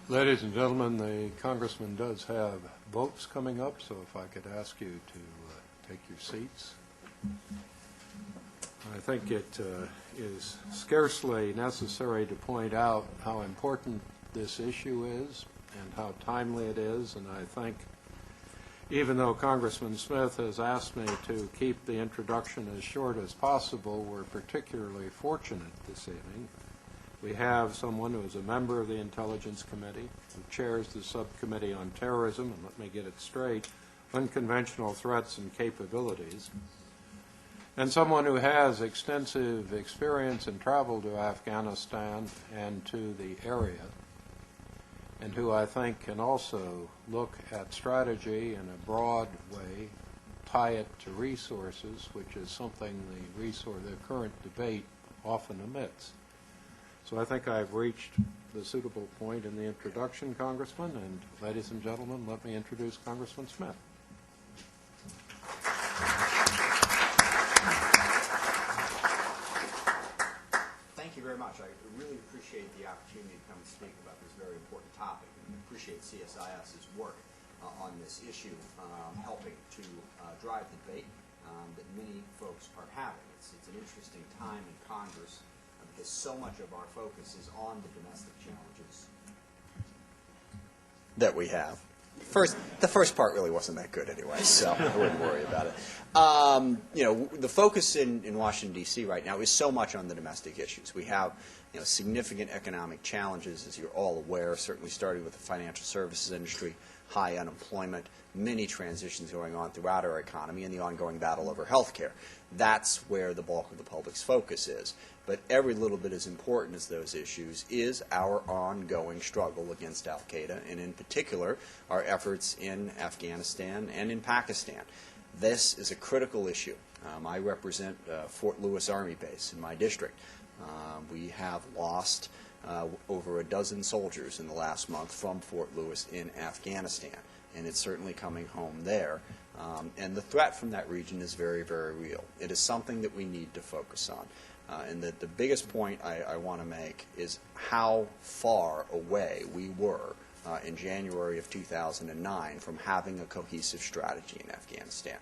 Ladies and gentlemen, the Congressman does have votes coming up, so if I could ask you to take your seats. I think it is scarcely necessary to point out how important this issue is and how timely it is, and I think even though Congressman Smith has asked me to keep the introduction as short as possible, we're particularly fortunate this evening. We have someone who is a member of the Intelligence Committee, who chairs the Subcommittee on Terrorism, and let me get it straight, Unconventional Threats and Capabilities, and someone who has extensive experience in travel to Afghanistan and to the area, and who I think can also look at strategy in a broad way, tie it to resources, which is something the current debate often omits. So I think I've reached the suitable point in the introduction, Congressman, and ladies and gentlemen, let me introduce Congressman Smith. Thank you very much. I really appreciate the opportunity to come and speak about this very important topic, and appreciate CSIS's work on this issue, helping to drive the debate that many folks are having. It's an interesting time in Congress because so much of our focus is on the domestic challenges that we have. The first part really wasn't that good anyway, so I wouldn't worry about it. The focus in Washington, D.C. right now is so much on the domestic issues. We have significant economic challenges, as you're all aware, certainly starting with the financial services industry, high unemployment, many transitions going on throughout our economy, and the ongoing battle over health care. That's where the bulk of the public's focus is. But every little bit as important as those issues is our ongoing struggle against al-Qaeda, and in particular, our efforts in Afghanistan and in Pakistan. This is a critical issue. I represent Fort Lewis Army Base in my district. We have lost over a dozen soldiers in the last month from Fort Lewis in Afghanistan, and it's certainly coming home there. And the threat from that region is very, very real. It is something that we need to focus on. And that the biggest point I want to make is how far away we were in January of 2009 from having a cohesive strategy in Afghanistan.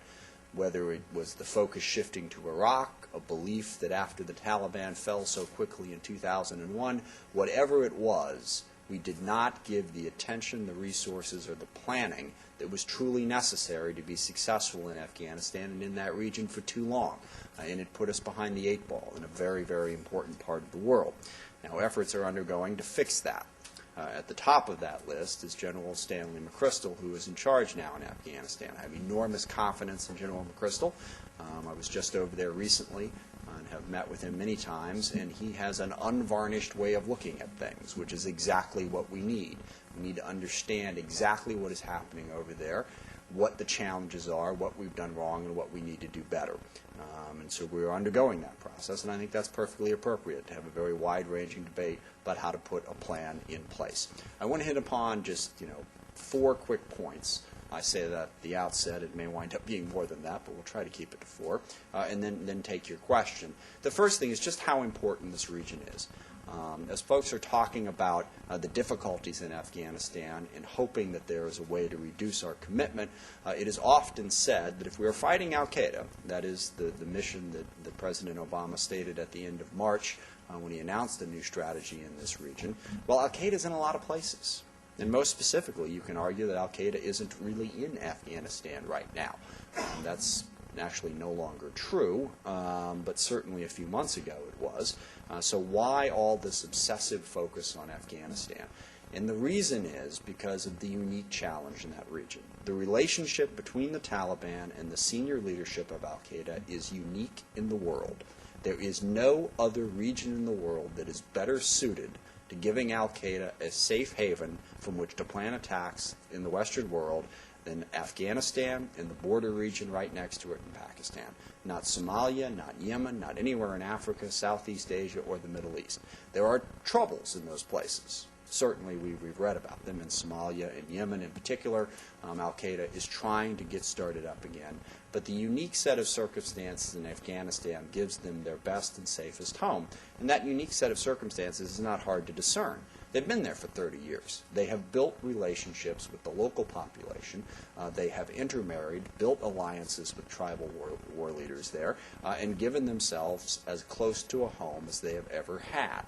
Whether it was the focus shifting to Iraq, a belief that after the Taliban fell so quickly in 2001, whatever it was, we did not give the attention, the resources, or the planning that was truly necessary to be successful in Afghanistan and in that region for too long. And it put us behind the eight ball in a very, very important part of the world. Now, efforts are undergoing to fix that. At the top of that list is General Stanley McChrystal, who is in charge now in Afghanistan. I have enormous confidence in General McChrystal. I was just over there recently and have met with him many times, and he has an unvarnished way of looking at things, which is exactly what we need. We need to understand exactly what is happening over there, what the challenges are, what we've done wrong, and what we need to do better. And so we're undergoing that process, and I think that's perfectly appropriate to have a very wide-ranging debate about how to put a plan in place. I want to hit upon just 4 quick points. I say that at the outset. It may wind up being more than that, but we'll try to keep it to 4, and then take your question. The first thing is just how important this region is. As folks are talking about the difficulties in Afghanistan and hoping that there is a way to reduce our commitment, it is often said that if we are fighting al-Qaeda, that is the mission that President Obama stated at the end of March when he announced a new strategy in this region, well, al-Qaeda is in a lot of places. And most specifically, you can argue that al-Qaeda isn't really in Afghanistan right now. That's actually no longer true, but certainly a few months ago it was. So why all this obsessive focus on Afghanistan? And the reason is because of the unique challenge in that region. The relationship between the Taliban and the senior leadership of al-Qaeda is unique in the world. There is no other region in the world that is better suited to giving al-Qaeda a safe haven from which to plan attacks in the Western world than Afghanistan and the border region right next to it in Pakistan. Not Somalia, not Yemen, not anywhere in Africa, Southeast Asia, or the Middle East. There are troubles in those places. Certainly we've read about them in Somalia and Yemen in particular. Al-Qaeda is trying to get started up again. But the unique set of circumstances in Afghanistan gives them their best and safest home. And that unique set of circumstances is not hard to discern. They've been there for 30 years. They have built relationships with the local population. They have intermarried, built alliances with tribal war leaders there, and given themselves as close to a home as they have ever had.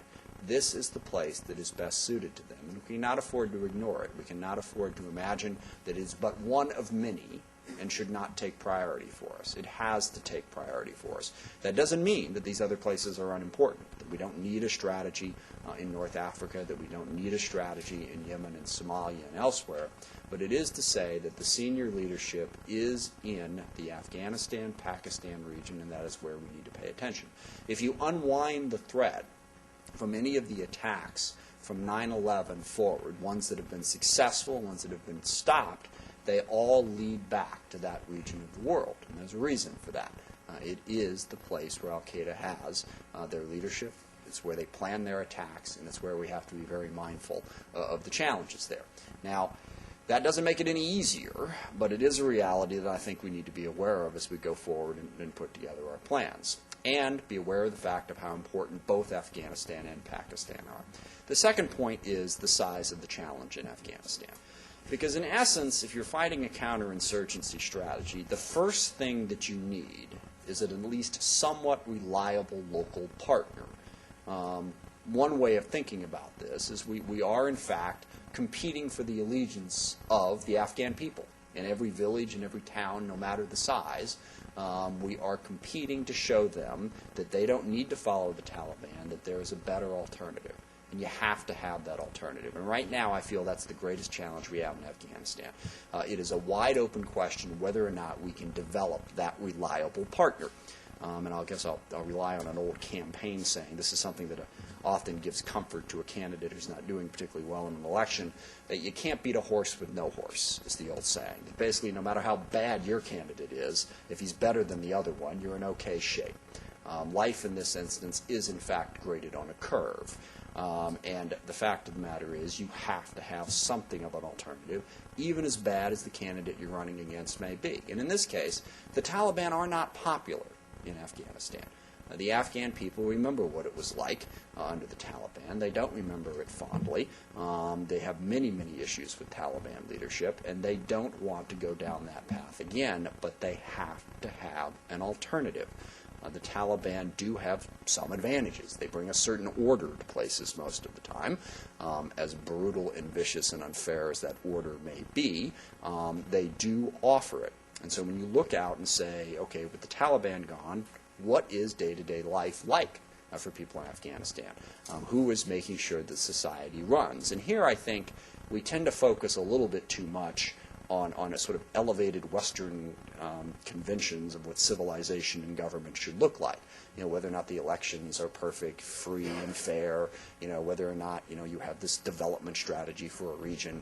This is the place that is best suited to them. And we cannot afford to ignore it. We cannot afford to imagine that it is but one of many and should not take priority for us. It has to take priority for us. That doesn't mean that these other places are unimportant, that we don't need a strategy in North Africa, that we don't need a strategy in Yemen and Somalia and elsewhere, but it is to say that the senior leadership is in the Afghanistan-Pakistan region, and that is where we need to pay attention. If you unwind the thread from any of the attacks from 9/11 forward, ones that have been successful, ones that have been stopped, they all lead back to that region of the world. And there's a reason for that. It is the place where al-Qaeda has their leadership. It's where they plan their attacks, and it's where we have to be very mindful of the challenges there. Now, that doesn't make it any easier, but it is a reality that I think we need to be aware of as we go forward and put together our plans. And be aware of the fact of how important both Afghanistan and Pakistan are. The second point is the size of the challenge in Afghanistan. Because in essence, if you're fighting a counterinsurgency strategy, the first thing that you need is at least somewhat reliable local partner. One way of thinking about this is we are, in fact, competing for the allegiance of the Afghan people. In every village, in every town, no matter the size, we are competing to show them that they don't need to follow the Taliban, that there is a better alternative. And you have to have that alternative. And right now, I feel that's the greatest challenge we have in Afghanistan. It is a wide open question whether or not we can develop that reliable partner. And I guess I'll rely on an old campaign saying. This is something that often gives comfort to a candidate who's not doing particularly well in an election. That you can't beat a horse with no horse, is the old saying. That basically, no matter how bad your candidate is, if he's better than the other one, you're in okay shape. Life in this instance is, in fact, graded on a curve. And the fact of the matter is you have to have something of an alternative, even as bad as the candidate you're running against may be. And in this case, the Taliban are not popular in Afghanistan. The Afghan people remember what it was like under the Taliban. They don't remember it fondly. They have many, many issues with Taliban leadership, and they don't want to go down that path again, but they have to have an alternative. The Taliban do have some advantages. They bring a certain order to places most of the time. As brutal and vicious and unfair as that order may be, they do offer it. And so when you look out and say, okay, with the Taliban gone, what is day-to-day life like for people in Afghanistan? Who is making sure that society runs? And here I think we tend to focus a little bit too much on a sort of elevated Western conventions of what civilization and government should look like. You know, whether or not the elections are perfect, free, and fair. You know, whether or not you have this development strategy for a region.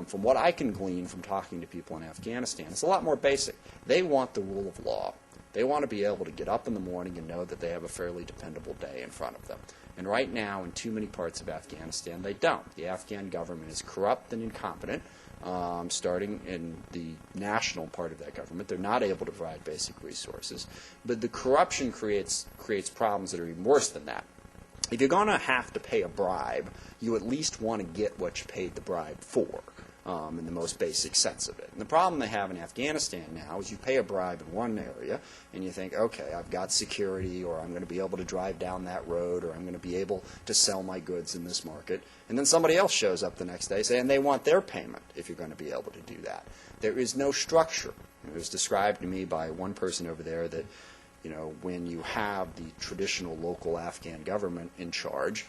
From what I can glean from talking to people in Afghanistan, it's a lot more basic. They want the rule of law. They want to be able to get up in the morning and know that they have a fairly dependable day in front of them. And right now, in too many parts of Afghanistan, they don't. The Afghan government is corrupt and incompetent. Starting in the national part of that government. They're not able to provide basic resources. But the corruption creates problems that are even worse than that. If you're going to have to pay a bribe, you at least want to get what you paid the bribe for, in the most basic sense of it. And the problem they have in Afghanistan now is you pay a bribe in one area, and you think, okay, I've got security, or I'm going to be able to drive down that road, or I'm going to be able to sell my goods in this market. And then somebody else shows up the next day saying they want their payment if you're going to be able to do that. There is no structure. It was described to me by one person over there that, when you have the traditional local Afghan government in charge,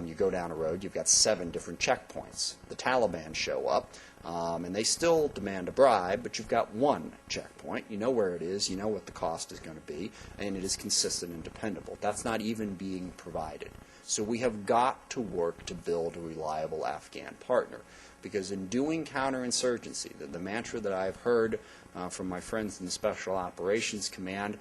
you go down a road, you've got 7 different checkpoints. The Taliban show up, and they still demand a bribe, but you've got 1 checkpoint. You know where it is, you know what the cost is going to be, and it is consistent and dependable. That's not even being provided. So we have got to work to build a reliable Afghan partner. Because in doing counterinsurgency, the mantra that I've heard from my friends in the Special Operations Command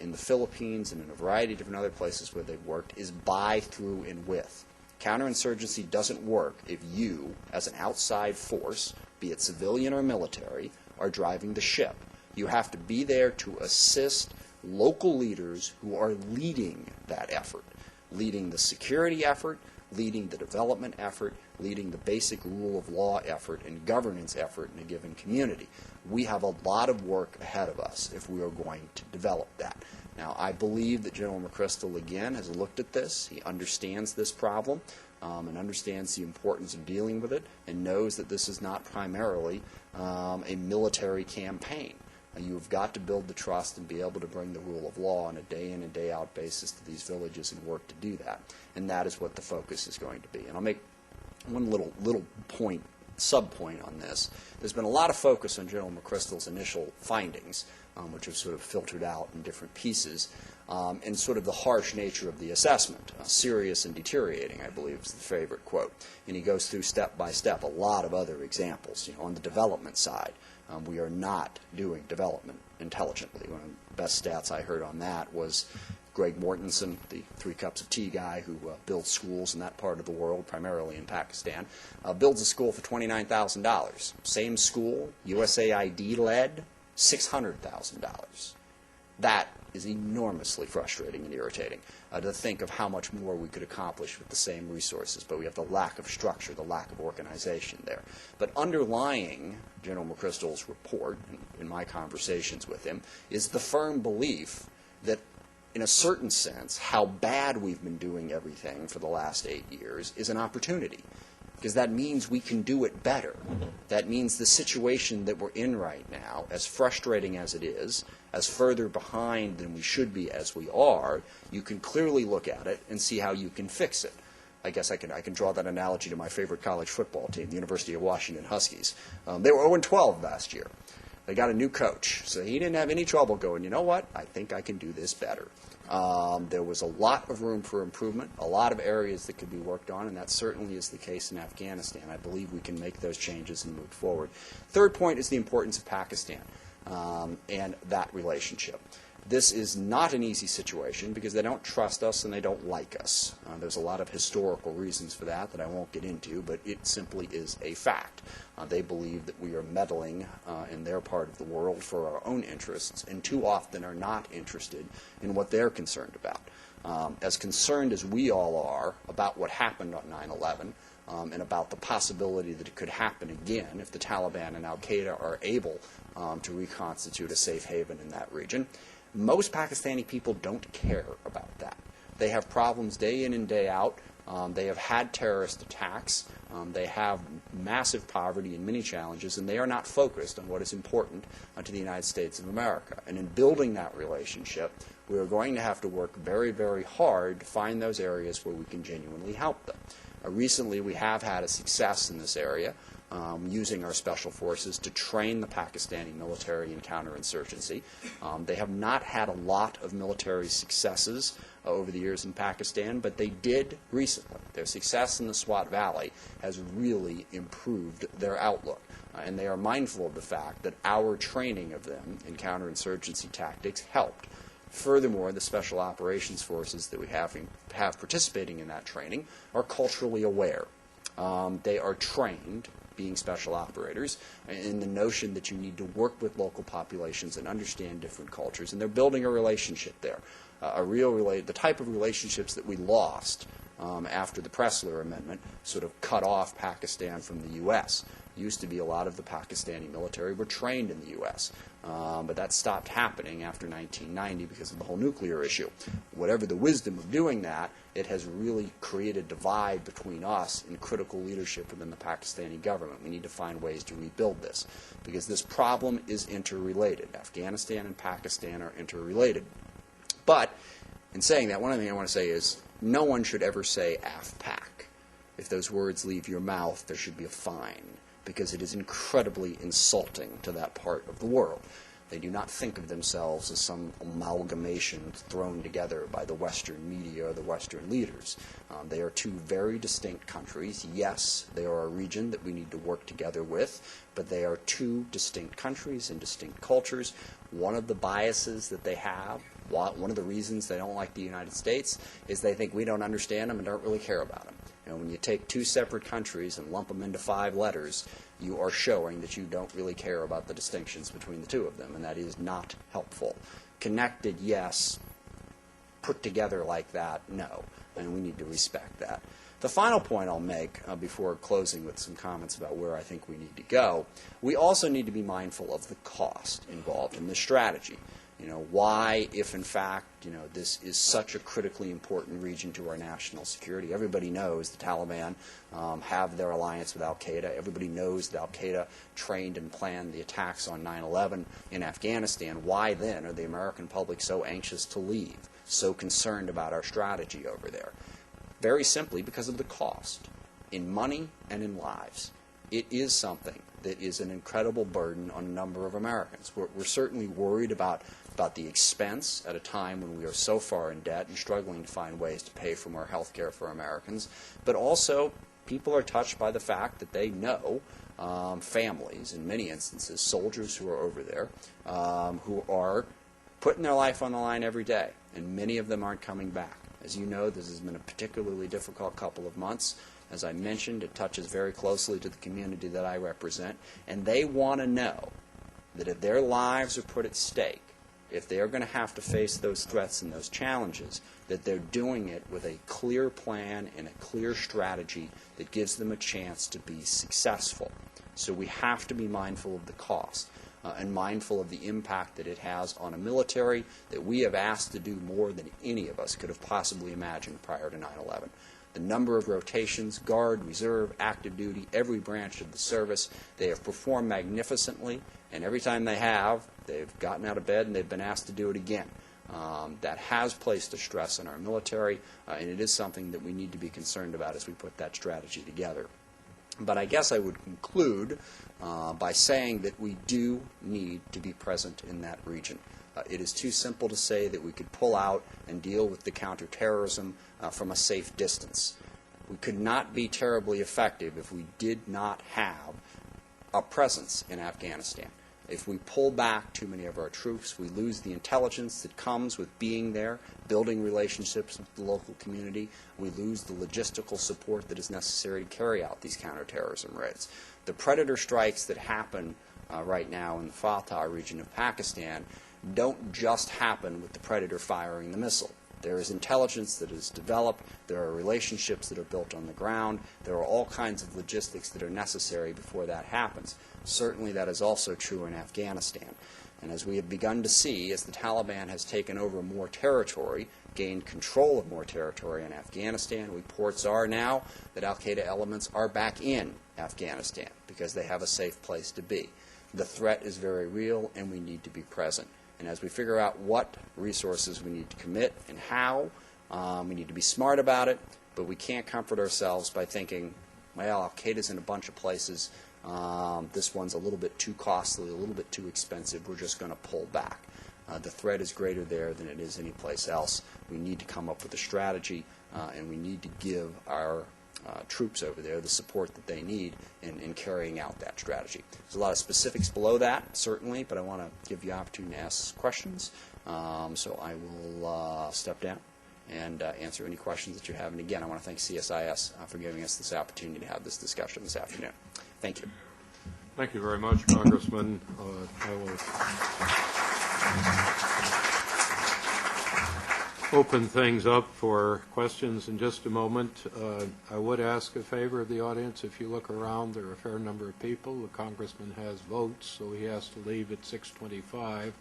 in the Philippines and in a variety of different other places where they've worked is by, through, and with. Counterinsurgency doesn't work if you, as an outside force, be it civilian or military, are driving the ship. You have to be there to assist local leaders who are leading that effort, leading the security effort, leading the development effort, leading the basic rule of law effort and governance effort in a given community. We have a lot of work ahead of us if we are going to develop that. Now, I believe that General McChrystal, again, has looked at this. He understands this problem and understands the importance of dealing with it and knows that this is not primarily a military campaign. You have got to build the trust and be able to bring the rule of law on a day-in and day-out basis to these villages and work to do that. And that is what the focus is going to be. And I'll make one little point, sub-point on this. There's been a lot of focus on General McChrystal's initial findings, which have sort of filtered out in different pieces, and sort of the harsh nature of the assessment. Serious and deteriorating, I believe, is the favorite quote. And he goes through step by step a lot of other examples. On the development side, we are not doing development intelligently. One of the best stats I heard on that was Greg Mortensen, the 3 Cups of Tea guy who builds schools in that part of the world, primarily in Pakistan, builds a school for $29,000. Same school, USAID-led, $600,000. That is enormously frustrating and irritating to think of how much more we could accomplish with the same resources, but we have the lack of structure, the lack of organization there. But underlying General McChrystal's report, in my conversations with him, is the firm belief that in a certain sense, how bad we've been doing everything for the last 8 years is an opportunity, because that means we can do it better. That means the situation that we're in right now, as frustrating as it is, as further behind than we should be as we are, you can clearly look at it and see how you can fix it. I guess I can draw that analogy to my favorite college football team, the University of Washington Huskies. They were 0-12 last year. They got a new coach, so he didn't have any trouble going, you know what, I think I can do this better. There was a lot of room for improvement, a lot of areas that could be worked on, and that certainly is the case in Afghanistan. I believe we can make those changes and move forward. Third point is the importance of Pakistan and that relationship. This is not an easy situation because they don't trust us and they don't like us. There's a lot of historical reasons for that I won't get into, but it simply is a fact. They believe that we are meddling in their part of the world for our own interests, and too often are not interested in what they're concerned about. As concerned as we all are about what happened on 9/11, and about the possibility that it could happen again if the Taliban and al-Qaeda are able to reconstitute a safe haven in that region, most Pakistani people don't care about that. They have problems day in and day out. They have had terrorist attacks. They have massive poverty and many challenges, and they are not focused on what is important to the United States of America. And in building that relationship, we are going to have to work very, very hard to find those areas where we can genuinely help them. Recently, we have had a success in this area, using our special forces to train the Pakistani military in counterinsurgency. They have not had a lot of military successes over the years in Pakistan, but they did recently. Their success in the Swat Valley has really improved their outlook, and they are mindful of the fact that our training of them in counterinsurgency tactics helped. Furthermore, the special operations forces that we have participating in that training are culturally aware. They are trained, being special operators, in the notion that you need to work with local populations and understand different cultures, and they're building a relationship there, the type of relationships that we lost after the Pressler Amendment sort of cut off Pakistan from the U.S. Used to be a lot of the Pakistani military were trained in the U.S., but that stopped happening after 1990 because of the whole nuclear issue. Whatever the wisdom of doing that, it has really created a divide between us and critical leadership within the Pakistani government. We need to find ways to rebuild this because this problem is interrelated. Afghanistan and Pakistan are interrelated. But in saying that, one other thing I want to say is no one should ever say AFPAC. If those words leave your mouth, there should be a fine, because it is incredibly insulting to that part of the world. They do not think of themselves as some amalgamation thrown together by the Western media or the Western leaders. They are two very distinct countries. Yes, they are a region that we need to work together with, but they are two distinct countries and distinct cultures. One of the biases that they have, one of the reasons they don't like the United States, is they think we don't understand them and don't really care about them. When you take two separate countries and lump them into 5 letters, you are showing that you don't really care about the distinctions between the two of them, and that is not helpful. Connected, yes. Put together like that, no. And we need to respect that. The final point I'll make before closing with some comments about where I think we need to go, we also need to be mindful of the cost involved in this strategy. Why, if in fact, this is such a critically important region to our national security? Everybody knows the Taliban have their alliance with al-Qaeda. Everybody knows that al-Qaeda trained and planned the attacks on 9/11 in Afghanistan. Why then are the American public so anxious to leave, so concerned about our strategy over there? Very simply because of the cost, in money and in lives. It is something that is an incredible burden on a number of Americans. We're certainly worried about the expense at a time when we are so far in debt and struggling to find ways to pay for more health care for Americans. But also, people are touched by the fact that they know families, in many instances, soldiers who are over there, who are putting their life on the line every day, and many of them aren't coming back. As you know, this has been a particularly difficult couple of months. As I mentioned, it touches very closely to the community that I represent, and they want to know that if their lives are put at stake, if they are going to have to face those threats and those challenges, that they're doing it with a clear plan and a clear strategy that gives them a chance to be successful. So we have to be mindful of the cost and mindful of the impact that it has on a military that we have asked to do more than any of us could have possibly imagined prior to 9/11. The number of rotations, Guard, Reserve, active duty, every branch of the service, they have performed magnificently, and every time they have, they've gotten out of bed and they've been asked to do it again. That has placed a stress on our military, and it is something that we need to be concerned about as we put that strategy together. But I guess I would conclude by saying that we do need to be present in that region. It is too simple to say that we could pull out and deal with the counterterrorism from a safe distance. We could not be terribly effective if we did not have a presence in Afghanistan. If we pull back too many of our troops, we lose the intelligence that comes with being there, building relationships with the local community. We lose the logistical support that is necessary to carry out these counterterrorism raids. The predator strikes that happen right now in the Fatah region of Pakistan don't just happen with the predator firing the missile. There is intelligence that is developed. There are relationships that are built on the ground. There are all kinds of logistics that are necessary before that happens. Certainly that is also true in Afghanistan. And as we have begun to see, as the Taliban has taken over more territory, gained control of more territory in Afghanistan, reports are now that al-Qaeda elements are back in Afghanistan because they have a safe place to be. The threat is very real, and we need to be present. And as we figure out what resources we need to commit and how, we need to be smart about it, but we can't comfort ourselves by thinking, well, al-Qaeda's in a bunch of places. This one's a little bit too costly, a little bit too expensive. We're just going to pull back. The threat is greater there than it is anyplace else. We need to come up with a strategy, and we need to give our troops over there the support that they need in carrying out that strategy. There's a lot of specifics below that, certainly, but I want to give you the opportunity to ask questions. So I will step down and answer any questions that you have. And again, I want to thank CSIS for giving us this opportunity to have this discussion this afternoon. Thank you. Thank you very much, Congressman. I will open things up for questions in just a moment. I would ask a favor of the audience. If you look around, there are a fair number of people. The Congressman has votes, so he has to leave at 6:25.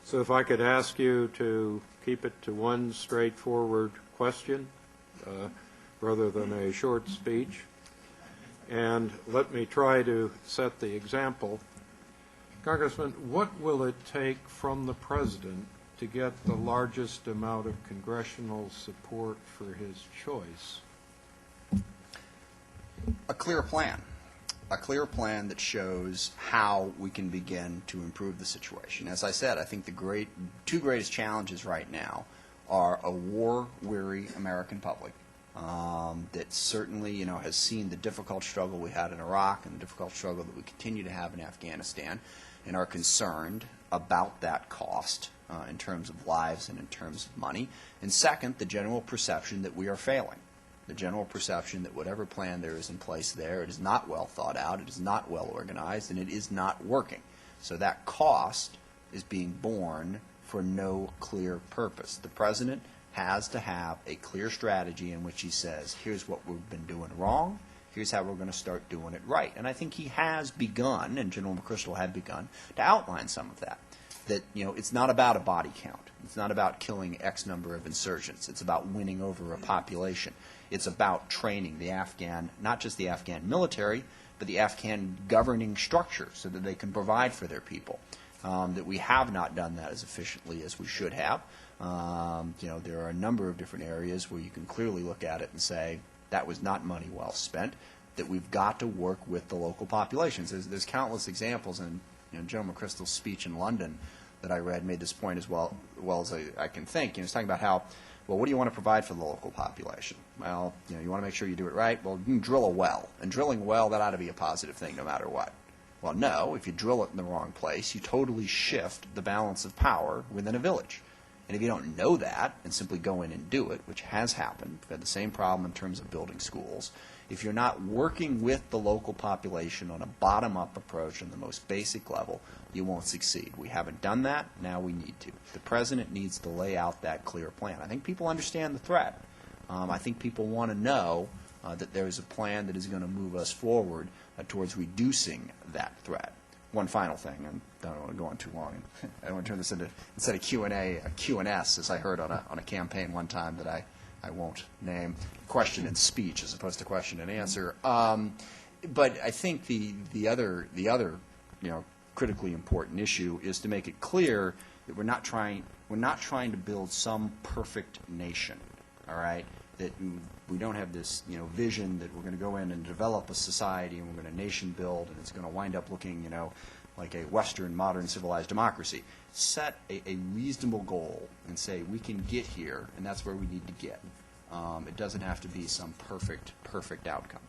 So if I could ask you to keep it to one straightforward question rather than a short speech. And let me try to set the example. Congressman, what will it take from the President to get the largest amount of congressional support for his choice? A clear plan that shows how we can begin to improve the situation. As I said, I think the two greatest challenges right now are a war-weary American public that certainly, has seen the difficult struggle we had in Iraq and the difficult struggle that we continue to have in Afghanistan, and are concerned about that cost in terms of lives and in terms of money. And second, the general perception that we are failing. The general perception that whatever plan there is in place there, it is not well thought out, it is not well organized, and it is not working. So that cost is being borne for no clear purpose. The President has to have a clear strategy in which he says, here's what we've been doing wrong, here's how we're going to start doing it right. And I think he has begun, and General McChrystal had begun, to outline some of that. That, it's not about a body count. It's not about killing X number of insurgents. It's about winning over a population. It's about training the Afghan, not just the Afghan military, but the Afghan governing structure so that they can provide for their people. That we have not done that as efficiently as we should have. There are a number of different areas where you can clearly look at it and say, that was not money well spent, that we've got to work with the local populations. There's countless examples, and General McChrystal's speech in London that I read made this point as well as I can think. He's talking about how, well, what do you want to provide for the local population? Well, you want to make sure you do it right. Well, you can drill a well, and drilling a well, that ought to be a positive thing no matter what. Well, no, if you drill it in the wrong place, you totally shift the balance of power within a village. And if you don't know that and simply go in and do it, which has happened, we've had the same problem in terms of building schools, if you're not working with the local population on a bottom-up approach on the most basic level, you won't succeed. We haven't done that. Now we need to. The President needs to lay out that clear plan. I think people understand the threat. I think people want to know that there is a plan that is going to move us forward towards reducing that threat. One final thing, and I don't want to go on too long. I want to turn this into, instead of Q&A, a Q&S, as I heard on a campaign one time that I won't name, question and speech as opposed to question and answer. But I think the other critically important issue is to make it clear that we're not trying to build some perfect nation. All right, that we don't have this vision that we're going to go in and develop a society and we're going to nation build and it's going to wind up looking like a Western modern civilized democracy. Set a reasonable goal and say we can get here and that's where we need to get. It doesn't have to be some perfect outcome.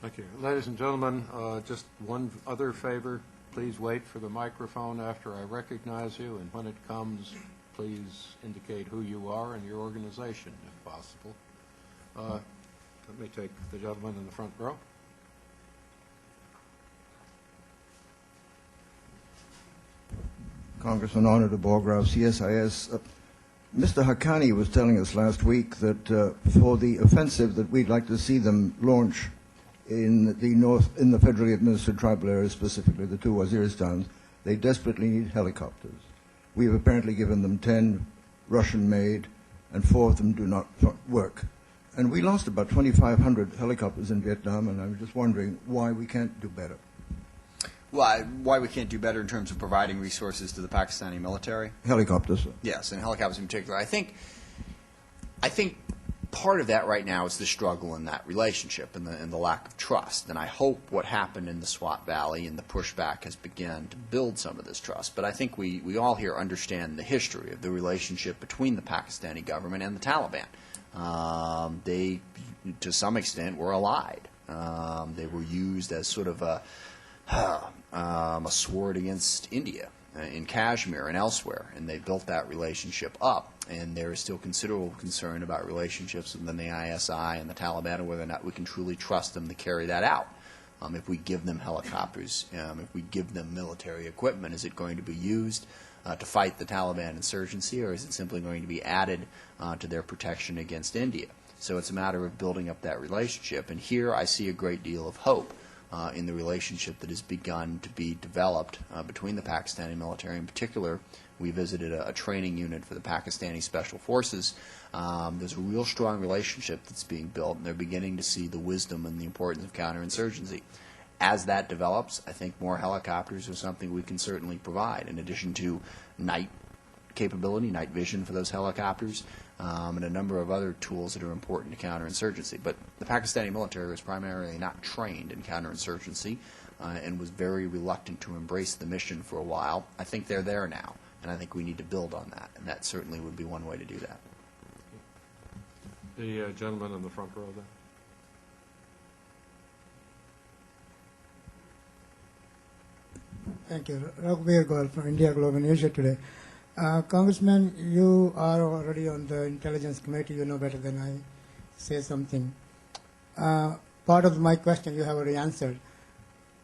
Thank you. Ladies and gentlemen, just one other favor. Please wait for the microphone after I recognize you, and when it comes, please indicate who you are and your organization, if possible. Let me take the gentleman in the front row. Congressman Honor de Borgrave, CSIS. Mr. Haqqani was telling us last week that for the offensive that we'd like to see them launch in the federally administered tribal areas, specifically the two Waziristans, they desperately need helicopters. We've apparently given them 10 Russian-made, and 4 of them do not work. And we lost about 2,500 helicopters in Vietnam, and I'm just wondering why we can't do better. Why we can't do better in terms of providing resources to the Pakistani military? Helicopters. Yes, and helicopters in particular. I think part of that right now is the struggle in that relationship and the lack of trust. And I hope what happened in the Swat Valley and the pushback has begun to build some of this trust. But I think we all here understand the history of the relationship between the Pakistani government and the Taliban. They, to some extent, were allied. They were used as sort of a sword against India in Kashmir and elsewhere, and they built that relationship up. And there is still considerable concern about relationships within the ISI and the Taliban, and whether or not we can truly trust them to carry that out. If we give them helicopters, if we give them military equipment, is it going to be used to fight the Taliban insurgency, or is it simply going to be added to their protection against India? So it's a matter of building up that relationship. And here I see a great deal of hope in the relationship that has begun to be developed between the Pakistani military. In particular, we visited a training unit for the Pakistani Special Forces. There's a real strong relationship that's being built, and they're beginning to see the wisdom and the importance of counterinsurgency. As that develops, I think more helicopters are something we can certainly provide, in addition to night capability, night vision for those helicopters, and a number of other tools that are important to counterinsurgency. But the Pakistani military was primarily not trained in counterinsurgency and was very reluctant to embrace the mission for a while. I think they're there now, and I think we need to build on that, and that certainly would be one way to do that. The gentleman in the front row there. Thank you. Raghuveer Goel from India Global News today. Congressman, you are already on the Intelligence Committee. You know better than I say something. Part of my question you have already answered.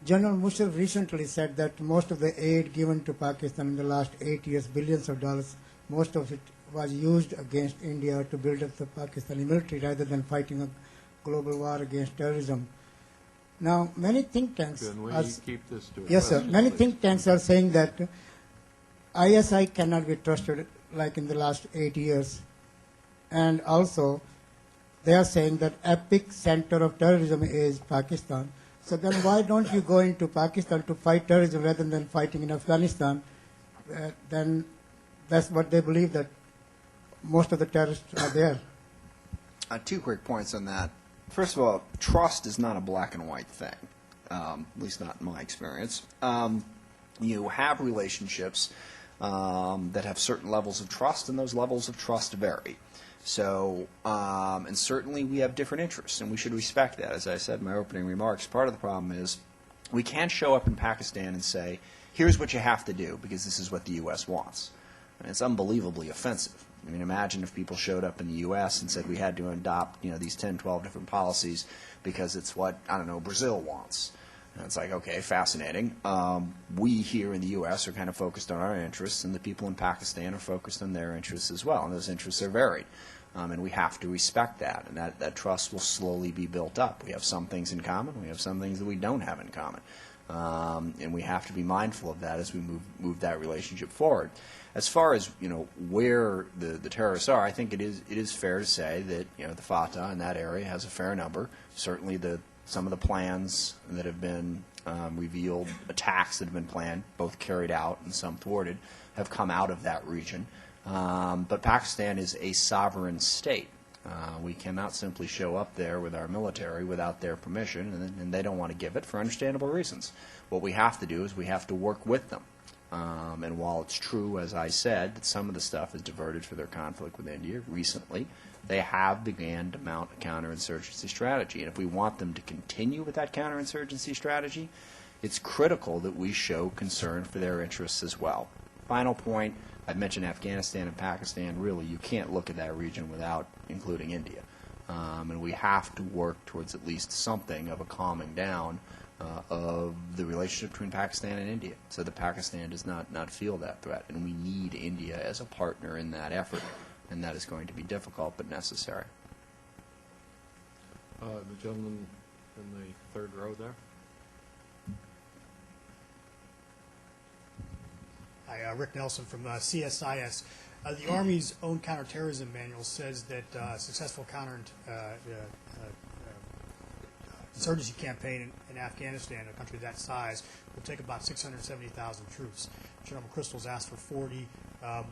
General Musharraf recently said that most of the aid given to Pakistan in the last 8 years, billions of dollars, most of it was used against India to build up the Pakistani military rather than fighting a global war against terrorism. Now, many think tanks Can we are, keep this to a yes, sir. question, Many please? think tanks are saying that ISI cannot be trusted like in the last 8 years, and also they are saying that epic center of terrorism is Pakistan. So then why don't you go into Pakistan to fight terrorism rather than fighting in Afghanistan? Then that's what they believe, that most of the terrorists are there. Two quick points on that. First of all, trust is not a black and white thing, at least not in my experience. You have relationships that have certain levels of trust, and those levels of trust vary. So, and certainly we have different interests, and we should respect that. As I said in my opening remarks, part of the problem is we can't show up in Pakistan and say, here's what you have to do, because this is what the U.S. wants. And it's unbelievably offensive. I mean, imagine if people showed up in the U.S. and said we had to adopt, these 10, 12 different policies because it's what, I don't know, Brazil wants. And it's like, okay, fascinating. We here in the U.S. are kind of focused on our interests, and the people in Pakistan are focused on their interests as well, and those interests are varied. And we have to respect that, and that trust will slowly be built up. We have some things in common. We have some things that we don't have in common. And we have to be mindful of that as we move that relationship forward. As far as where the terrorists are, I think it is fair to say that the Fatah in that area has a fair number. Certainly some of the plans that have been revealed, attacks that have been planned, both carried out and some thwarted, have come out of that region. But Pakistan is a sovereign state. We cannot simply show up there with our military without their permission, and they don't want to give it for understandable reasons. What we have to do is we have to work with them. And while it's true, as I said, that some of the stuff is diverted for their conflict with India recently, they have began to mount a counterinsurgency strategy. And if we want them to continue with that counterinsurgency strategy, it's critical that we show concern for their interests as well. Final point, I've mentioned Afghanistan and Pakistan. Really, you can't look at that region without including India. And we have to work towards at least something of a calming down of the relationship between Pakistan and India, so that Pakistan does not feel that threat. And we need India as a partner in that effort, and that is going to be difficult but necessary. The gentleman in the third row there. Hi, Rick Nelson from CSIS. The Army's own counterterrorism manual says that successful insurgency campaign in Afghanistan, a country that size, will take about 670,000 troops. General McChrystal's asked for 40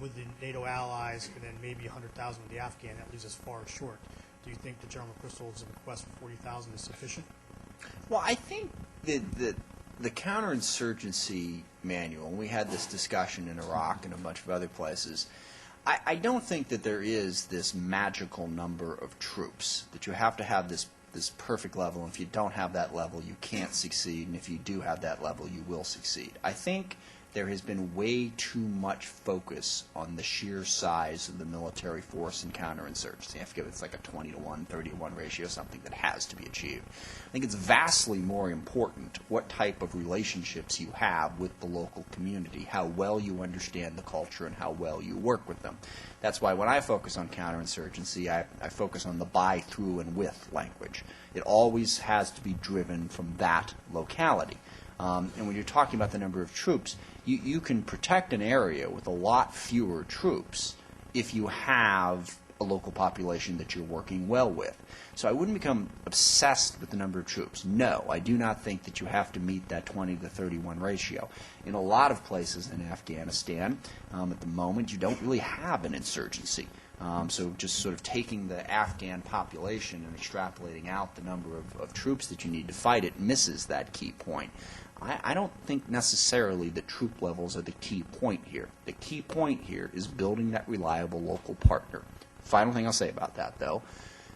with the NATO allies, and then maybe 100,000 with the Afghan. That leaves us far short. Do you think that General McChrystal's request for 40,000 is sufficient? Well, I think that the counterinsurgency manual, and we had this discussion in Iraq and a bunch of other places, I don't think that there is this magical number of troops, that you have to have this perfect level, and if you don't have that level, you can't succeed, and if you do have that level, you will succeed. I think there has been way too much focus on the sheer size of the military force in counterinsurgency. I forget, it's like a 20-to-1, 30-to-1 ratio, something that has to be achieved. I think it's vastly more important what type of relationships you have with the local community, how well you understand the culture, and how well you work with them. That's why when I focus on counterinsurgency, I focus on the by, through, and with language. It always has to be driven from that locality. And when you're talking about the number of troops, you can protect an area with a lot fewer troops if you have a local population that you're working well with. So I wouldn't become obsessed with the number of troops. No, I do not think that you have to meet that 20 to 31 ratio. In a lot of places in Afghanistan, at the moment, you don't really have an insurgency. So just sort of taking the Afghan population and extrapolating out the number of troops that you need to fight it misses that key point. I don't think necessarily that troop levels are the key point here. The key point here is building that reliable local partner. Final thing I'll say about that, though.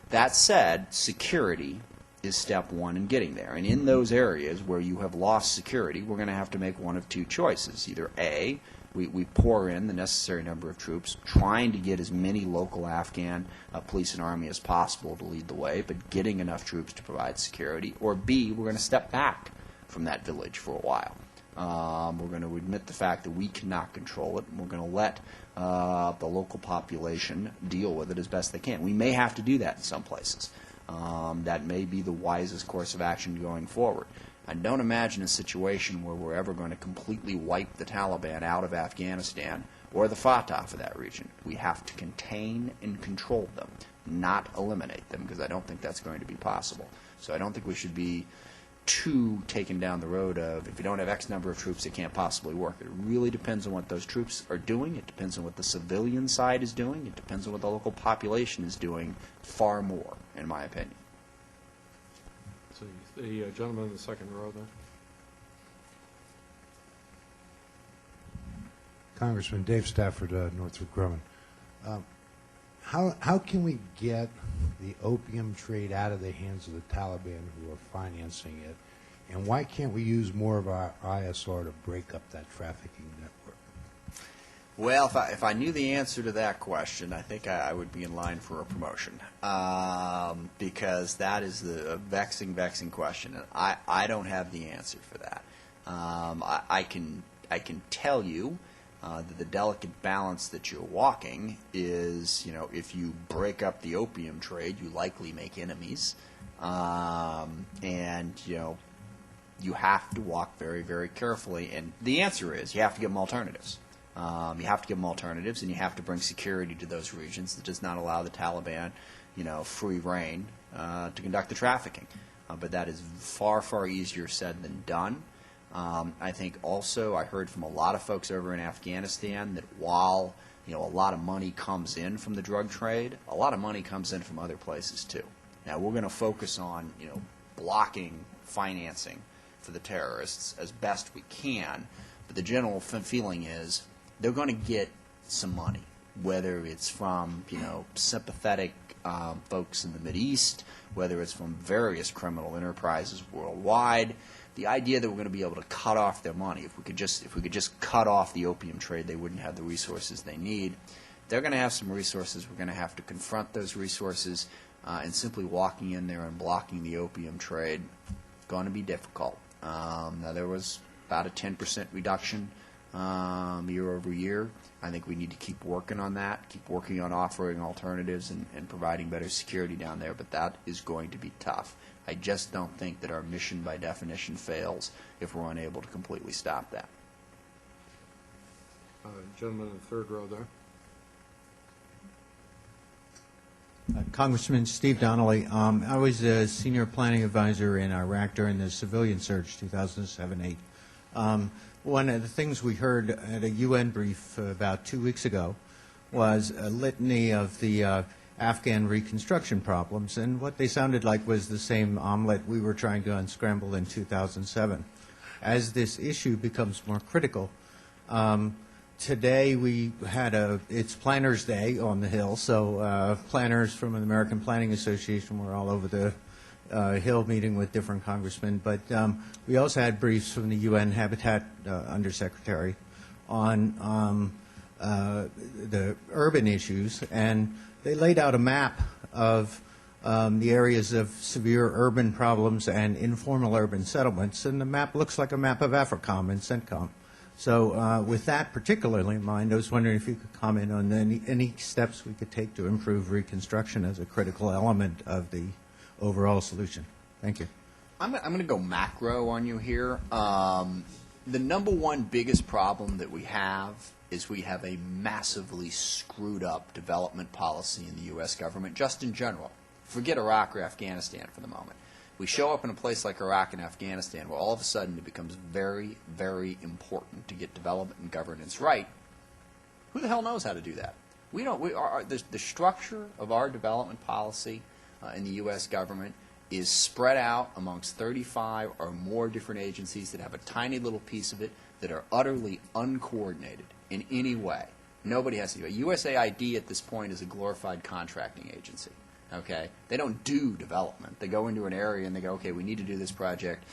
That said, security is step one in getting there. And in those areas where you have lost security, we're going to have to make one of two choices. Either A, we pour in the necessary number of troops, trying to get as many local Afghan police and army as possible to lead the way, but getting enough troops to provide security. Or B, we're going to step back from that village for a while. We're going to admit the fact that we cannot control it, and we're going to let the local population deal with it as best they can. We may have to do that in some places. That may be the wisest course of action going forward. I don't imagine a situation where we're ever going to completely wipe the Taliban out of Afghanistan or the Fatah for that region. We have to contain and control them, not eliminate them, because I don't think that's going to be possible. So I don't think we should be too taken down the road of, if you don't have X number of troops, it can't possibly work. It really depends on what those troops are doing. It depends on what the civilian side is doing. It depends on what the local population is doing, far more, in my opinion. So the gentleman in the second row there. Congressman Dave Stafford, Northrop Grumman. How can we get the opium trade out of the hands of the Taliban who are financing it, and why can't we use more of our ISR to break up that trafficking network? Well, if I knew the answer to that question, I think I would be in line for a promotion, because that is a vexing question, and I don't have the answer for that. I can tell you that the delicate balance that you're walking is, if you break up the opium trade, you likely make enemies, and you have to walk very, very carefully. And the answer is you have to give them alternatives. You have to give them alternatives, and you have to bring security to those regions that does not allow the Taliban, free reign to conduct the trafficking. But that is far, far easier said than done. I think also I heard from a lot of folks over in Afghanistan that while a lot of money comes in from the drug trade, a lot of money comes in from other places too. Now we're going to focus on blocking financing for the terrorists as best we can, but the general feeling is they're going to get some money, whether it's from sympathetic folks in the Mideast, whether it's from various criminal enterprises worldwide. The idea that we're going to be able to cut off their money, if we could just cut off the opium trade, they wouldn't have the resources they need. They're going to have some resources. We're going to have to confront those resources, and simply walking in there and blocking the opium trade is going to be difficult. Now there was about a 10% reduction year over year. I think we need to keep working on that, keep working on offering alternatives and providing better security down there, but that is going to be tough. I just don't think that our mission by definition fails if we're unable to completely stop that. Gentleman in the third row there. Congressman Steve Donnelly, I was a senior planning advisor in Iraq during the civilian surge, 2007-8. One of the things we heard at a UN brief about 2 weeks ago was a litany of the Afghan reconstruction problems, and what they sounded like was the same omelet we were trying to unscramble in 2007. As this issue becomes more critical, today we had it's Planners Day on the Hill, so planners from the American Planning Association were all over the Hill meeting with different congressmen, but we also had briefs from the UN Habitat Undersecretary on the urban issues, and they laid out a map of the areas of severe urban problems and informal urban settlements, and the map looks like a map of AFRICOM and CENTCOM. So with that particularly in mind, I was wondering if you could comment on any steps we could take to improve reconstruction as a critical element of the overall solution. Thank you. I'm going to go macro on you here. The number one biggest problem that we have is we have a massively screwed up development policy in the U.S. government, just in general. Forget Iraq or Afghanistan for the moment. We show up in a place like Iraq and Afghanistan where all of a sudden it becomes very, very important to get development and governance right. Who the hell knows how to do that? We don't. The structure of our development policy in the U.S. government is spread out amongst 35 or more different agencies that have a tiny little piece of it that are utterly uncoordinated in any way. Nobody has to do it. USAID at this point is a glorified contracting agency. Okay? They don't do development. They go into an area and they go, okay, we need to do this project.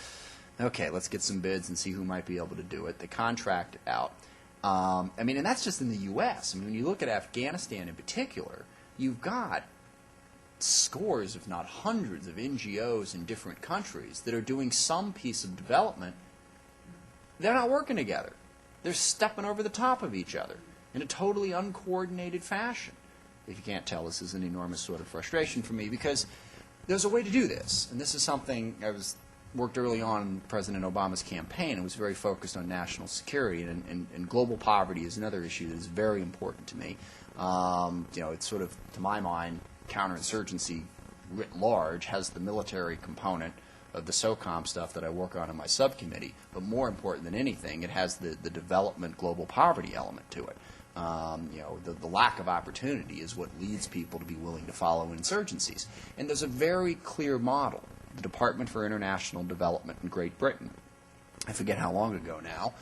Okay, let's get some bids and see who might be able to do it. They contract it out. And that's just in the U.S. When you look at Afghanistan in particular, you've got scores, if not hundreds, of NGOs in different countries that are doing some piece of development They're not working together. They're stepping over the top of each other in a totally uncoordinated fashion. If you can't tell, this is an enormous sort of frustration for me because there's a way to do this. And this is something worked early on in President Obama's campaign and was very focused on national security. And global poverty is another issue that is very important to me. It's sort of, to my mind, counterinsurgency writ large has the military component of the SOCOM stuff that I work on in my subcommittee, but more important than anything, it has the development global poverty element to it. The lack of opportunity is what leads people to be willing to follow insurgencies. And there's a very clear model. The Department for International Development in Great Britain, I forget how long ago now,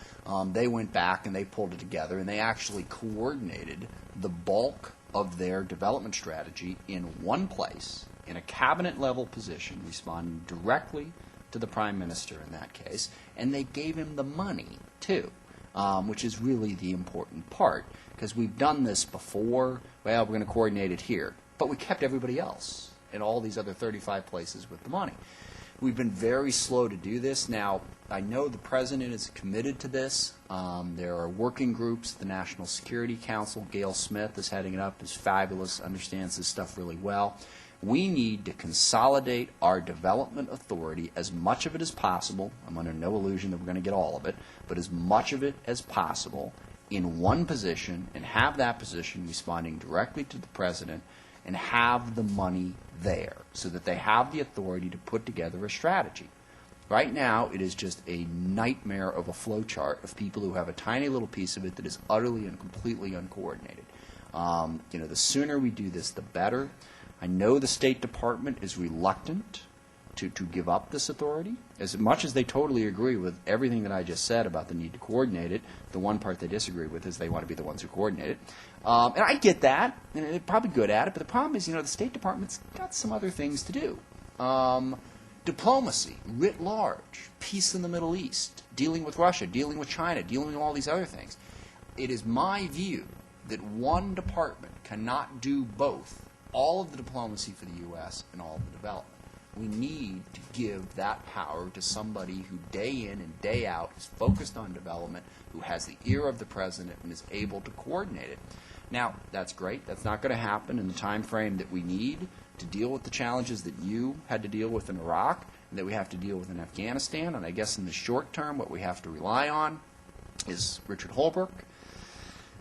they went back and they pulled it together and they actually coordinated the bulk of their development strategy in one place, in a cabinet-level position, responding directly to the Prime Minister in that case, and they gave him the money, too, which is really the important part, because we've done this before. Well, we're going to coordinate it here, but we kept everybody else in all these other 35 places with the money. We've been very slow to do this. Now, I know the President is committed to this. There are working groups, the National Security Council. Gail Smith is heading it up, is fabulous, understands this stuff really well. We need to consolidate our development authority, as much of it as possible. I'm under no illusion that we're going to get all of it, but as much of it as possible in one position, and have that position responding directly to the President, and have the money there so that they have the authority to put together a strategy. Right now, it is just a nightmare of a flow chart of people who have a tiny little piece of it that is utterly and completely uncoordinated. The sooner we do this, the better. I know the State Department is reluctant to give up this authority. As much as they totally agree with everything that I just said about the need to coordinate it, the one part they disagree with is they want to be the ones who coordinate it. And I get that, and they're probably good at it, but the problem is, the State Department's got some other things to do. Diplomacy, writ large, peace in the Middle East, dealing with Russia, dealing with China, dealing with all these other things. It is my view that one department cannot do both, all of the diplomacy for the U.S. and all of the development. We need to give that power to somebody who day in and day out is focused on development, who has the ear of the President and is able to coordinate it. Now, that's great. That's not going to happen in the time frame that we need to deal with the challenges that you had to deal with in Iraq and that we have to deal with in Afghanistan. And I guess in the short term, what we have to rely on is Richard Holbrooke,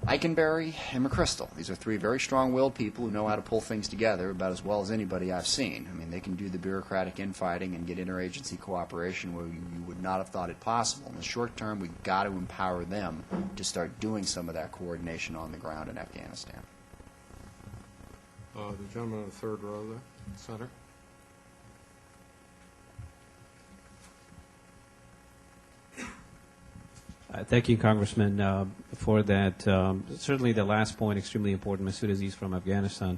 Eikenberry, and McChrystal. These are three very strong-willed people who know how to pull things together about as well as anybody I've seen. I mean, they can do the bureaucratic infighting and get interagency cooperation where you would not have thought it possible. In the short term, we've got to empower them to start doing some of that coordination on the ground in Afghanistan. The gentleman in the third row there, center. Thank you, Congressman, for that. Certainly the last point, extremely important. Masood Aziz from Afghanistan.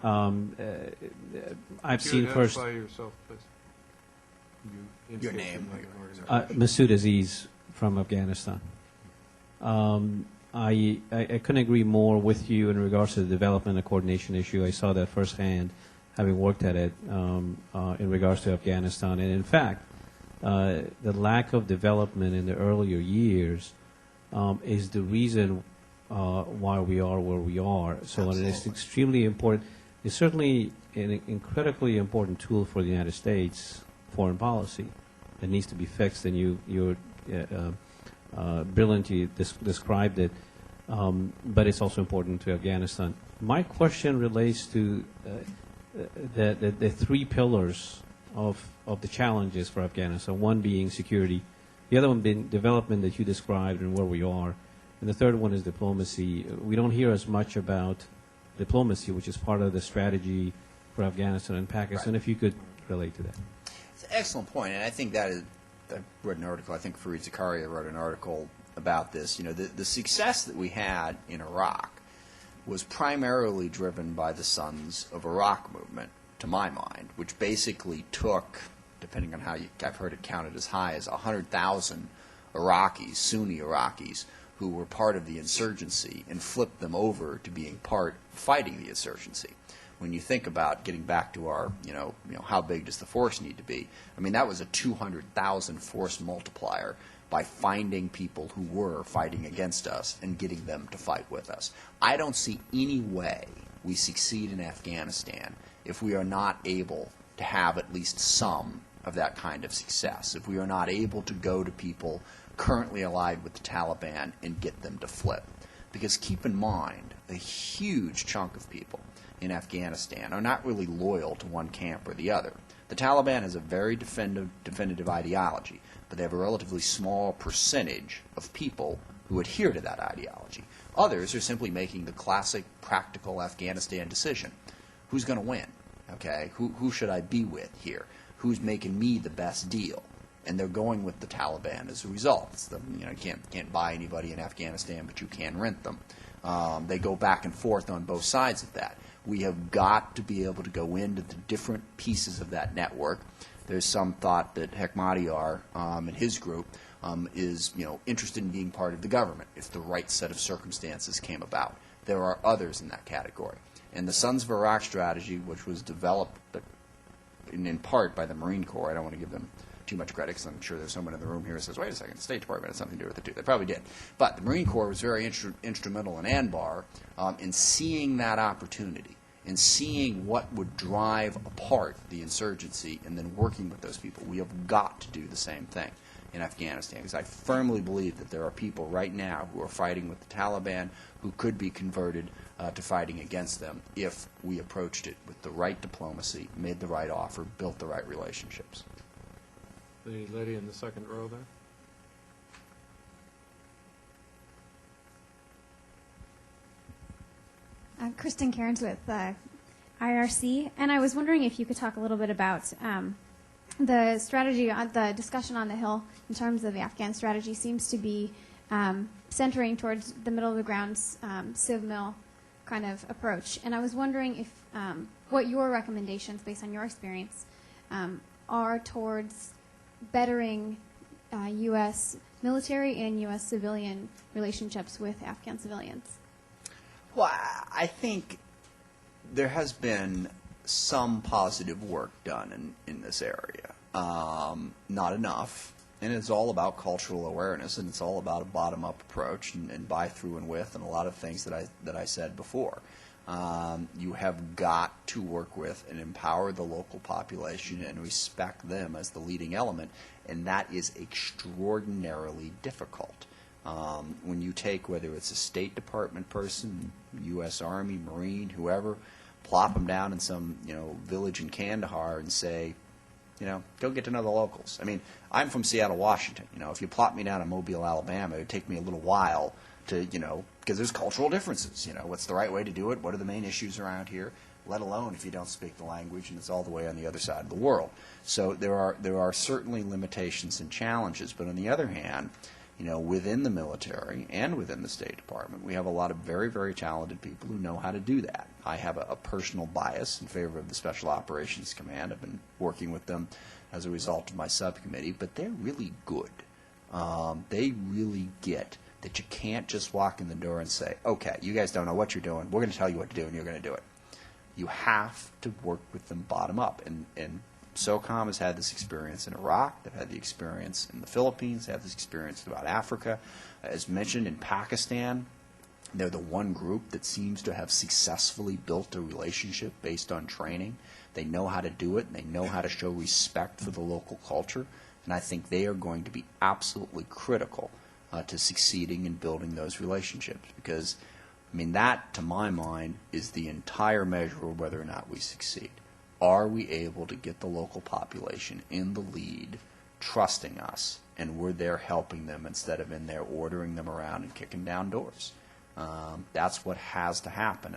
I've seen first... Identify yourself, please. Your name. Masood Aziz from Afghanistan. I couldn't agree more with you in regards to the development and coordination issue. I saw that firsthand, having worked at it in regards to Afghanistan. And in fact, the lack of development in the earlier years is the reason why we are where we are. So it is extremely important. It's certainly an incredibly important tool for the United States foreign policy that needs to be fixed, and you brilliantly described it, but it's also important to Afghanistan. My question relates to the three pillars of the challenges for Afghanistan, one being security, the other one being development that you described and where we are, and the third one is diplomacy. We don't hear as much about diplomacy, which is part of the strategy for Afghanistan and Pakistan. Right. If you could relate to that. It's an excellent point, and I think that is, I read an article, I think Fareed Zakaria wrote an article about this. The success that we had in Iraq was primarily driven by the Sons of Iraq movement, to my mind, which basically took, depending on how I've heard it counted as high as 100,000 Iraqis, Sunni Iraqis, who were part of the insurgency and flipped them over to being part fighting the insurgency. When you think about getting back to our, how big does the force need to be? I mean, that was a 200,000 force multiplier by finding people who were fighting against us and getting them to fight with us. I don't see any way we succeed in Afghanistan if we are not able to have at least some of that kind of success, if we are not able to go to people currently allied with the Taliban and get them to flip. Because keep in mind, a huge chunk of people in Afghanistan are not really loyal to one camp or the other. The Taliban has a very definitive ideology, but they have a relatively small percentage of people who adhere to that ideology. Others are simply making the classic practical Afghanistan decision. Who's going to win? Okay, who should I be with here? Who's making me the best deal? And they're going with the Taliban as a result. It's the, you can't buy anybody in Afghanistan, but you can rent them. They go back and forth on both sides of that. We have got to be able to go into the different pieces of that network. There's some thought that Hekmatyar and his group is interested in being part of the government if the right set of circumstances came about. There are others in that category. And the Sons of Iraq strategy, which was developed in part by the Marine Corps, I don't want to give them too much credit because I'm sure there's someone in the room here who says, wait a second, the State Department had something to do with it too. They probably did. But the Marine Corps was very instrumental in Anbar in seeing that opportunity, in seeing what would drive apart the insurgency and then working with those people. We have got to do the same thing in Afghanistan because I firmly believe that there are people right now who are fighting with the Taliban who could be converted to fighting against them if we approached it with the right diplomacy, made the right offer, built the right relationships. The lady in the second row there. Kristen Cairns with IRC, and I was wondering if you could talk a little bit about the strategy, the discussion on the Hill in terms of the Afghan strategy seems to be centering towards the middle of the ground civ mil kind of approach, and I was wondering if what your recommendations, based on your experience, are towards bettering U.S. military and U.S. civilian relationships with Afghan civilians. Well, I think there has been some positive work done in this area. Not enough. And it's all about cultural awareness, and it's all about a bottom-up approach and by, through, and with, and a lot of things that I said before. You have got to work with and empower the local population and respect them as the leading element, and that is extraordinarily difficult. When you take, whether it's a State Department person, U.S. Army, Marine, whoever, plop them down in some village in Kandahar and say, go get to know the locals. I mean, I'm from Seattle, Washington. If you plop me down in Mobile, Alabama, it would take me a little while to, because there's cultural differences. What's the right way to do it? What are the main issues around here? Let alone if you don't speak the language and it's all the way on the other side of the world. So there are certainly limitations and challenges. But on the other hand, within the military and within the State Department, we have a lot of very, very talented people who know how to do that. I have a personal bias in favor of the Special Operations Command. I've been working with them as a result of my subcommittee, but they're really good. They really get that you can't just walk in the door and say, okay, you guys don't know what you're doing. We're going to tell you what to do, and you're going to do it. You have to work with them bottom up. And SOCOM has had this experience in Iraq. They've had the experience in the Philippines. They have this experience throughout Africa. As mentioned, in Pakistan, they're the one group that seems to have successfully built a relationship based on training. They know how to do it, and they know how to show respect for the local culture. And I think they are going to be absolutely critical to succeeding in building those relationships. Because, that, to my mind, is the entire measure of whether or not we succeed. Are we able to get the local population in the lead, trusting us, and we're there helping them instead of in there ordering them around and kicking down doors? That's what has to happen.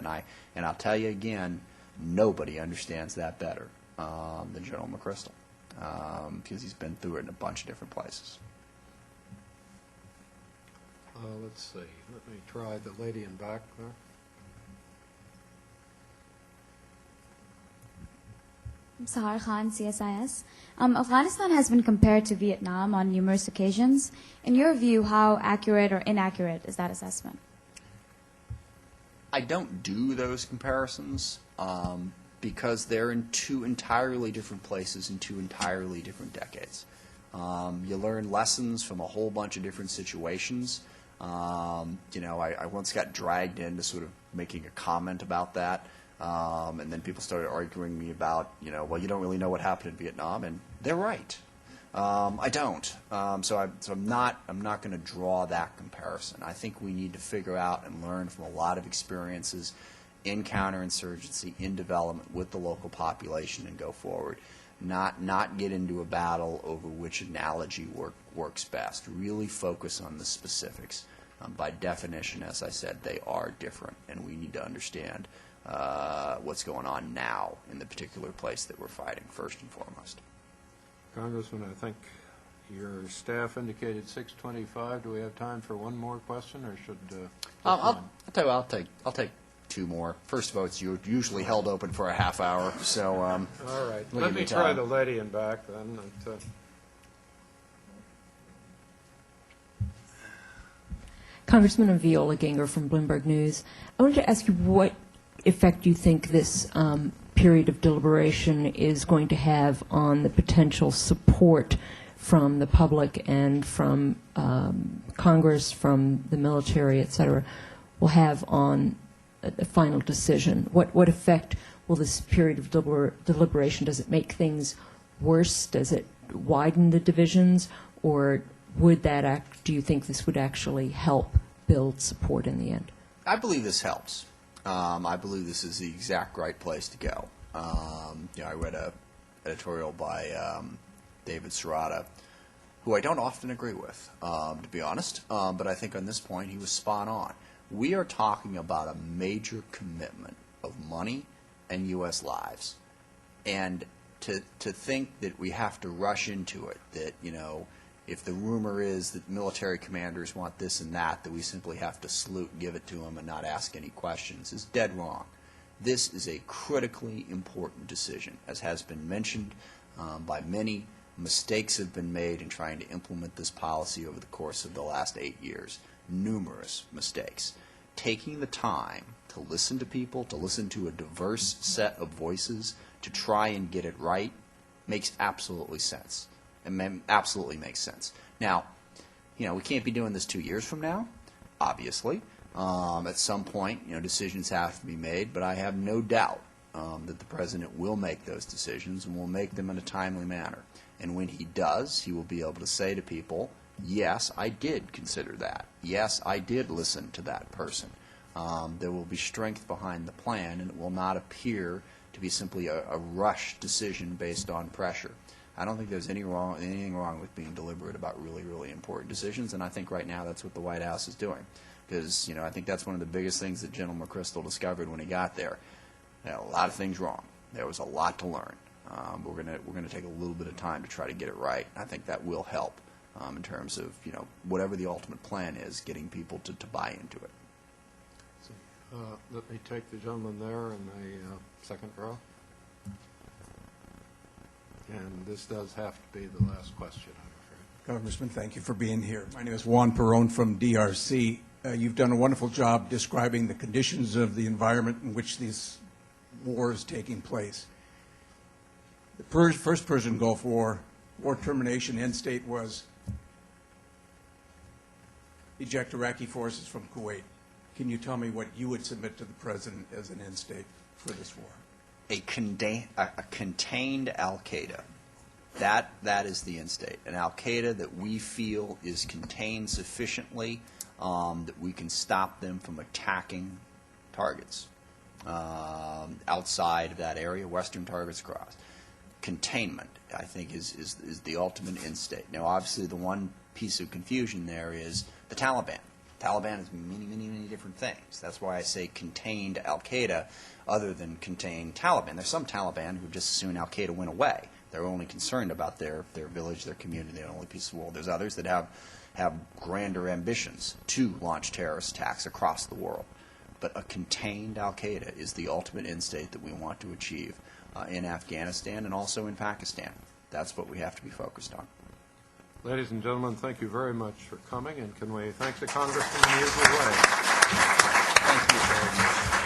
And I'll tell you again, nobody understands that better than General McChrystal, because he's been through it in a bunch of different places. Let's see. Let me try the lady in back there. Sahar Khan, CSIS. Afghanistan has been compared to Vietnam on numerous occasions. In your view, how accurate or inaccurate is that assessment? I don't do those comparisons because they're in two entirely different places in two entirely different decades. You learn lessons from a whole bunch of different situations. I once got dragged into sort of making a comment about that, and then people started arguing me about, well, you don't really know what happened in Vietnam, and they're right. I don't. So I'm not going to draw that comparison. I think we need to figure out and learn from a lot of experiences in counterinsurgency, in development with the local population, and go forward. Not get into a battle over which analogy works best. Really focus on the specifics. By definition, as I said, they are different, and we need to understand what's going on now in the particular place that we're fighting, first and foremost. Congressman, I think your staff indicated 6:25. Do we have time for one more question, or should? I'll tell you what, I'll take two more. First vote's usually held open for a half hour, so. All right. Let me try the lady in back then. Congressman Viola Ginger from Bloomberg News. I wanted to ask you what effect you think this period of deliberation is going to have on the potential support from the public and from Congress, from the military, et cetera, will have on the final decision. What effect will this period of deliberation, does it make things worse? Does it widen the divisions? Or would that do you think this would actually help build support in the end? I believe this helps. I believe this is the exact right place to go. I read an editorial by David Serrata, who I don't often agree with, to be honest, but I think on this point he was spot on. We are talking about a major commitment of money and U.S. lives. And to think that we have to rush into it, that, if the rumor is that military commanders want this and that we simply have to salute and give it to them and not ask any questions, is dead wrong. This is a critically important decision. As has been mentioned by many, mistakes have been made in trying to implement this policy over the course of the last 8 years. Numerous mistakes. Taking the time to listen to people, to listen to a diverse set of voices, to try and get it right, makes absolutely sense. It absolutely makes sense. Now, we can't be doing this 2 years from now, obviously. At some point, decisions have to be made, but I have no doubt that the President will make those decisions and will make them in a timely manner. And when he does, he will be able to say to people, yes, I did consider that. Yes, I did listen to that person. There will be strength behind the plan, and it will not appear to be simply a rush decision based on pressure. I don't think there's anything wrong with being deliberate about really, really important decisions, and I think right now that's what the White House is doing. Because, I think that's one of the biggest things that General McChrystal discovered when he got there. A lot of things wrong. There was a lot to learn. But we're going to take a little bit of time to try to get it right. I think that will help in terms of, whatever the ultimate plan is, getting people to buy into it. So, let me take the gentleman there in the second row. And this does have to be the last question, I'm afraid. Congressman, thank you for being here. My name is Juan Perón from DRC. You've done a wonderful job describing the conditions of the environment in which this war is taking place. The first Persian Gulf War termination end state was eject Iraqi forces from Kuwait. Can you tell me what you would submit to the President as an end state for this war? A contained al-Qaeda. That is the end state. An al-Qaeda that we feel is contained sufficiently that we can stop them from attacking targets outside of that area, Western targets across. Containment, I think, is the ultimate end state. Now, obviously, the one piece of confusion there is the Taliban. Taliban is many, many, many different things. That's why I say contained al-Qaeda other than contained Taliban. There's some Taliban who just as soon al-Qaeda went away. They're only concerned about their village, their community, their only piece of the world. There's others that have grander ambitions to launch terrorist attacks across the world. But a contained al-Qaeda is the ultimate end state that we want to achieve in Afghanistan and also in Pakistan. That's what we have to be focused on. Ladies and gentlemen, thank you very much for coming, and can we thank the Congressman in the usual way? Thank you very much.